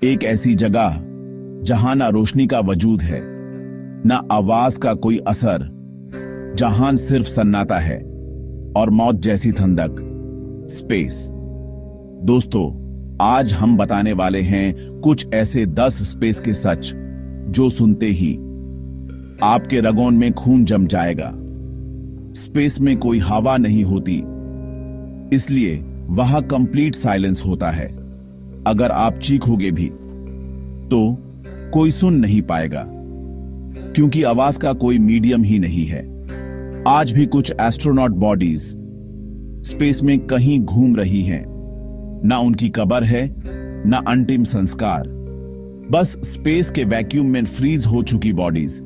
एक ऐसी जगह जहां ना रोशनी का वजूद है, ना आवाज का कोई असर, जहां सिर्फ सन्नाटा है और मौत जैसी ठंडक। स्पेस। दोस्तों, आज हम बताने वाले हैं कुछ ऐसे 10 स्पेस के सच जो सुनते ही आपके रगों में खून जम जाएगा। स्पेस में कोई हवा नहीं होती, इसलिए वहां कंप्लीट साइलेंस होता है। अगर आप चीखोगे भी तो कोई सुन नहीं पाएगा, क्योंकि आवाज का कोई मीडियम ही नहीं है। आज भी कुछ एस्ट्रोनॉट बॉडीज स्पेस में कहीं घूम रही हैं। ना उनकी कब्र है, ना अंतिम संस्कार, बस स्पेस के वैक्यूम में फ्रीज हो चुकी बॉडीज।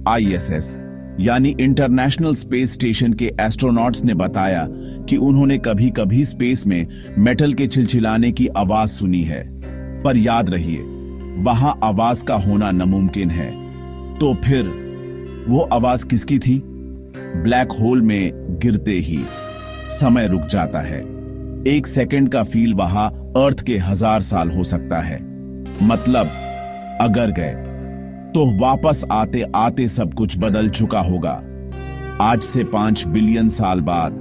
आईएसएस यानी इंटरनेशनल स्पेस स्टेशन के एस्ट्रोनॉट्स ने बताया कि उन्होंने कभी कभी स्पेस में मेटल के चिलचिलाने की आवाज सुनी है। पर याद रहिए, वहां आवाज का होना नामुमकिन है। तो फिर वो आवाज किसकी थी? ब्लैक होल में गिरते ही समय रुक जाता है। 1 सेकंड का फील वहां अर्थ के 1000 साल हो सकता है। मतलब अगर गए तो वापस आते आते सब कुछ बदल चुका होगा। आज से 5 बिलियन साल बाद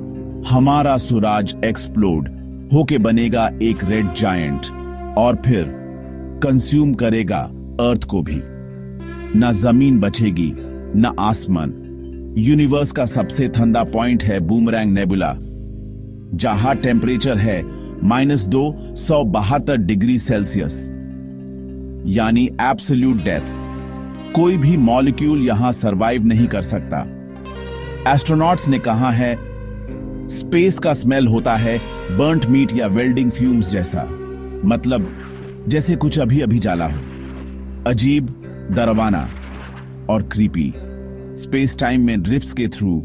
हमारा सूरज एक्सप्लोड होके बनेगा एक रेड जायंट, और फिर कंज्यूम करेगा अर्थ को भी। ना जमीन बचेगी, ना आसमान। यूनिवर्स का सबसे ठंडा पॉइंट है बूमरैंग नेबुला, जहां टेम्परेचर है -272 डिग्री सेल्सियस, यानी एब्सोल्यूट डेथ। कोई भी मॉलिक्यूल यहां सरवाइव नहीं कर सकता। एस्ट्रोनॉट्स ने कहा है स्पेस का स्मेल होता है बर्न्ट मीट या वेल्डिंग फ्यूम्स जैसा। मतलब जैसे कुछ अभी अभी जला हो। अजीब, डरावना और क्रीपी। स्पेस टाइम में ड्रिफ्ट्स के थ्रू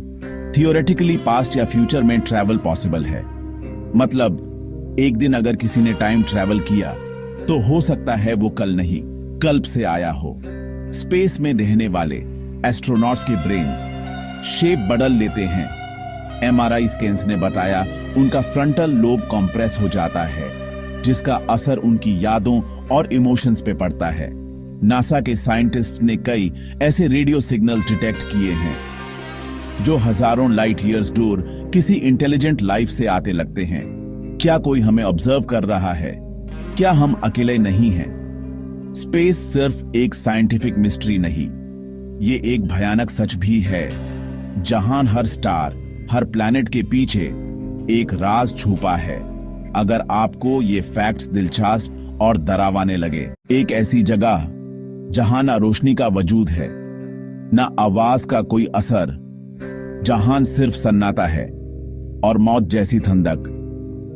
थियोरेटिकली पास्ट या फ्यूचर में ट्रैवल पॉसिबल है। मतलब एक दिन अगर किसी ने टाइम ट्रैवल किया तो हो सकता है वो कल नहीं, कल्प से आया हो। स्पेस में रहने वाले एस्ट्रोनॉट्स के ब्रेन्स शेप बदल लेते हैं। एमआरआई स्कैन्स ने बताया उनका फ्रंटल लोब कंप्रेस हो जाता है, जिसका असर उनकी यादों और इमोशंस पे पड़ता है। नासा के साइंटिस्ट ने कई ऐसे रेडियो सिग्नल्स डिटेक्ट किए हैं जो हजारों लाइट ईयर्स दूर किसी इंटेलिजेंट लाइफ से आते लगते हैं। क्या कोई हमें ऑब्जर्व कर रहा है? क्या हम अकेले नहीं हैं? स्पेस सिर्फ एक साइंटिफिक मिस्ट्री नहीं, ये एक भयानक सच भी है, जहां हर स्टार, हर प्लैनेट के पीछे एक राज छुपा है। अगर आपको ये फैक्ट्स दिलचस्प और डरावने लगे, एक ऐसी जगह जहां ना रोशनी का वजूद है, ना आवाज का कोई असर, जहां सिर्फ सन्नाटा है और मौत जैसी ठंडक।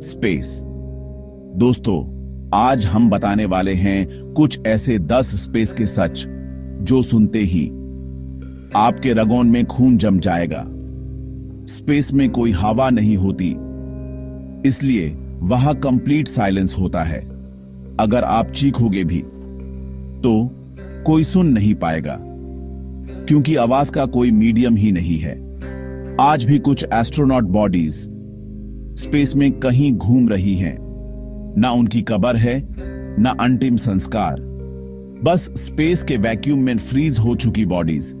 स्पेस। दोस्तों, आज हम बताने वाले हैं कुछ ऐसे 10 स्पेस के सच जो सुनते ही आपके रगों में खून जम जाएगा। स्पेस में कोई हवा नहीं होती, इसलिए वहां कंप्लीट साइलेंस होता है। अगर आप चीखोगे भी तो कोई सुन नहीं पाएगा, क्योंकि आवाज का कोई मीडियम ही नहीं है। आज भी कुछ एस्ट्रोनॉट बॉडीज स्पेस में कहीं घूम रही हैं। ना उनकी कब्र है, ना अंतिम संस्कार, बस स्पेस के वैक्यूम में फ्रीज हो चुकी बॉडीज।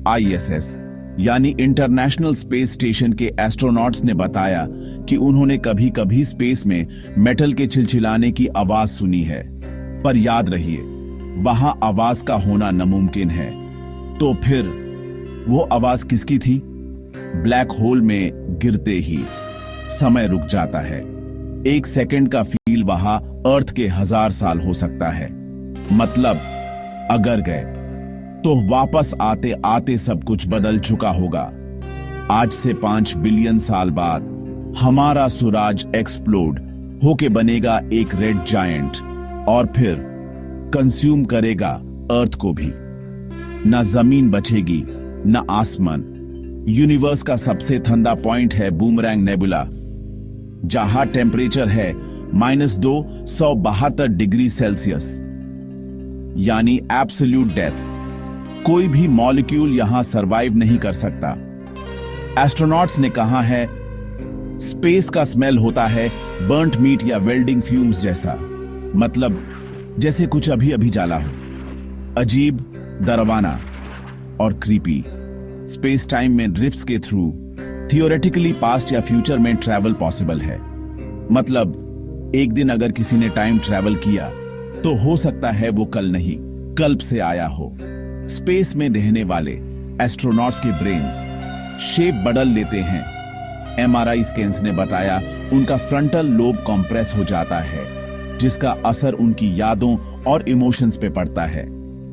आईएसएस यानी इंटरनेशनल स्पेस स्टेशन के एस्ट्रोनॉट्स ने बताया कि उन्होंने कभी कभी स्पेस में मेटल के चिलचिलाने की आवाज सुनी है। पर याद रहिए, वहां आवाज का होना नामुमकिन है। तो फिर वो आवाज किसकी थी? ब्लैक होल में गिरते ही समय रुक जाता है। 1 सेकंड का फील वहां अर्थ के 1000 साल हो सकता है। मतलब अगर गए तो वापस आते आते सब कुछ बदल चुका होगा। आज से 5 बिलियन साल बाद हमारा सूरज एक्सप्लोड होके बनेगा एक रेड जायंट, और फिर कंज्यूम करेगा अर्थ को भी। ना जमीन बचेगी, ना आसमान। यूनिवर्स का सबसे ठंडा पॉइंट है बूमरैंग नेबुला, जहां टेम्परेचर है -272 डिग्री सेल्सियस, यानी एब्सोल्यूट डेथ। कोई भी मॉलिक्यूल यहां सरवाइव नहीं कर सकता। एस्ट्रोनॉट्स ने कहा है स्पेस का स्मेल होता है बर्न्ट मीट या वेल्डिंग फ्यूम्स जैसा। मतलब जैसे कुछ अभी अभी जाला हो। अजीब, डरावना और क्रीपी। स्पेस टाइम में ड्रिफ्ट्स के थ्रू थियोरेटिकली पास्ट या फ्यूचर में ट्रैवल पॉसिबल है। मतलब एक दिन अगर किसी ने टाइम ट्रैवल किया तो हो सकता है वो कल नहीं, कल्प से आया हो। स्पेस में रहने वाले एस्ट्रोनॉट्स के ब्रेन्स शेप बदल लेते हैं। एमआरआई स्कैन्स ने बताया उनका फ्रंटल लोब कॉम्प्रेस हो जाता है, जिसका असर उनकी यादों और इमोशंस पे पड़ता है।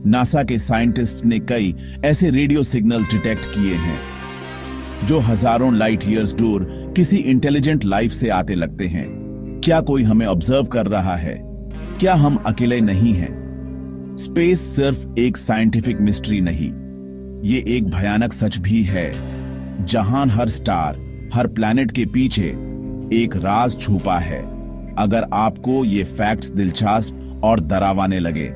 नासा के साइंटिस्ट ने कई ऐसे रेडियो सिग्नल्स डिटेक्ट किए हैं जो हजारों लाइट ईयर्स दूर किसी इंटेलिजेंट लाइफ से आते लगते हैं। क्या कोई हमें ऑब्जर्व कर रहा है? क्या हम अकेले नहीं हैं? स्पेस सिर्फ एक साइंटिफिक मिस्ट्री नहीं, ये एक भयानक सच भी है, जहां हर स्टार, हर प्लैनेट के पीछे एक राज छुपा है। अगर आपको ये फैक्ट्स दिलचस्प और डरावने लगे